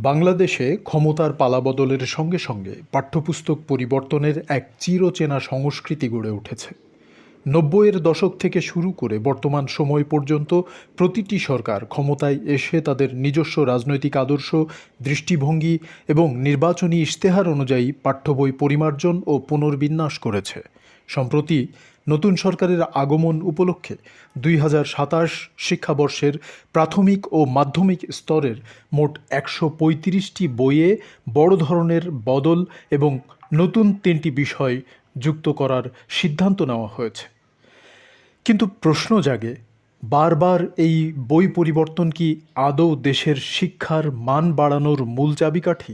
বাংলাদেশে ক্ষমতার পালাবদলের সঙ্গে সঙ্গে পাঠ্যপুস্তক পরিবর্তনের এক চিরচেনা সংস্কৃতি গড়ে উঠেছে। ৯০-এর দশক থেকে শুরু করে বর্তমান সময় পর্যন্ত প্রতিটি সরকার ক্ষমতায় এসে তাদের নিজস্ব রাজনৈতিক আদর্শ, দৃষ্টিভঙ্গি এবং নির্বাচনী ইশতেহার অনুযায়ী পাঠ্যবই পরিমার্জন ও পুনর্বিন্যাস করেছে। সম্প্রতি নতুন সরকারের আগমন উপলক্ষে ২০২৭ শিক্ষাবর্ষের প্রাথমিক ও মাধ্যমিক স্তরের মোট ১৩৫টি বইয়ে বড় ধরনের বদল এবং নতুন ৩টি বিষয় যুক্ত করার সিদ্ধান্ত নেওয়া হয়েছে। কিন্তু প্রশ্ন জাগে, বারবার এই বই পরিবর্তন কি আদৌ দেশের শিক্ষার মান বাড়ানোর মূল চাবিকাঠি?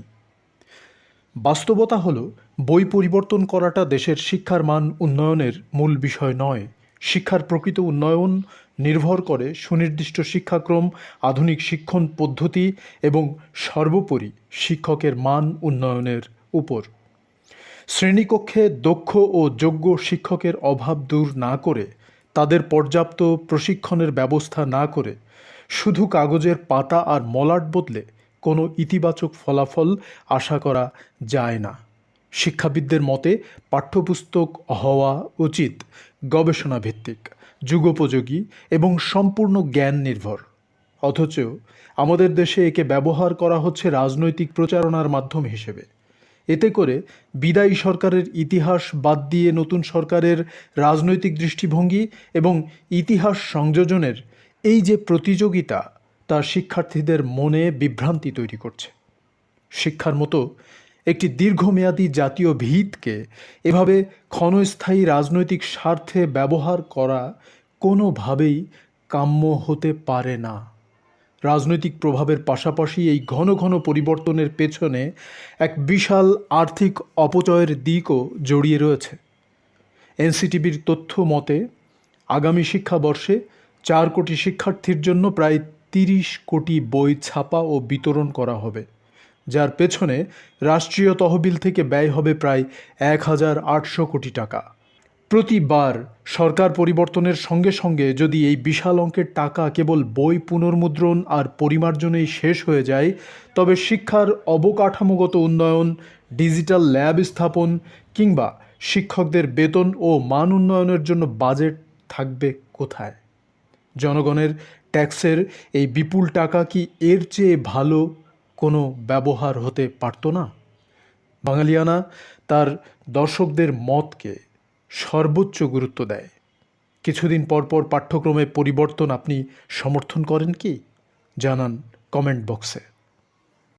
বাস্তবতা হলো, বই পরিবর্তন করাটা দেশের শিক্ষার মান উন্নয়নের মূল বিষয় নয়। শিক্ষার প্রকৃত উন্নয়ন নির্ভর করে সুনির্দিষ্ট শিক্ষাক্রম, আধুনিক শিক্ষণ পদ্ধতি এবং সর্বোপরি শিক্ষকের মান উন্নয়নের উপর। শ্রেণীকক্ষে দক্ষ ও যোগ্য শিক্ষকের অভাব দূর না করে, তাদের পর্যাপ্ত প্রশিক্ষণের ব্যবস্থা না করে, শুধু কাগজের পাতা আর মলাট বদলে কোনো ইতিবাচক ফলাফল আশা করা যায় না। শিক্ষাবিদদের মতে পাঠ্যপুস্তক হওয়া উচিত গবেষণাভিত্তিক, যুগোপযোগী এবং সম্পূর্ণ জ্ঞান নির্ভর। অথচ আমাদের দেশে একে ব্যবহার করা হচ্ছে রাজনৈতিক প্রচারণার মাধ্যম হিসেবে। এতে করে বিদায়ী সরকারের ইতিহাস বাদ দিয়ে নতুন সরকারের রাজনৈতিক দৃষ্টিভঙ্গি এবং ইতিহাস সংযোজনের এই যে প্রতিযোগিতা, তা শিক্ষার্থীদের মনে বিভ্রান্তি তৈরি করছে। শিক্ষার মতো একটি দীর্ঘমেয়াদী জাতীয় ভিতকে এভাবে ক্ষণস্থায়ী রাজনৈতিক স্বার্থে ব্যবহার করা কোনোভাবেই কাম্য হতে পারে না। রাজনৈতিক প্রভাবের পাশাপাশি এই ঘন ঘন পরিবর্তনের পেছনে এক বিশাল আর্থিক অপচয়ের দিকও জড়িয়ে রয়েছে। এনসিটিবির তথ্য মতে আগামী শিক্ষাবর্ষে ৪ কোটি শিক্ষার্থীর জন্য প্রায় ৩০ কোটি বই ছাপা ও বিতরণ করা হবে, যার পেছনে রাষ্ট্রীয় তহবিল থেকে ব্যয় হবে প্রায় ১,৮০০ কোটি টাকা। প্রতিবার সরকার পরিবর্তনের সঙ্গে সঙ্গে যদি এই বিশাল অঙ্কের টাকা কেবল বই পুনর্মুদ্রণ আর পরিমার্জনেই শেষ হয়ে যায়, তবে শিক্ষার অবকাঠামোগত উন্নয়ন, ডিজিটাল ল্যাব স্থাপন কিংবা শিক্ষকদের বেতন ও মান উন্নয়নের জন্য বাজেট থাকবে কোথায়? জনগণের ট্যাক্সের এই বিপুল টাকা কি এর চেয়ে ভালো কোনো ব্যবহার হতে পারত না? বাঙালিয়ানা তার দর্শকদের মতকে সর্বোচ্চ গুরুত্ব দেয়। কিছুদিন পর পর পাঠ্যক্রমে পরিবর্তন আপনি সমর্থন করেন কি? জানান কমেন্ট বক্সে।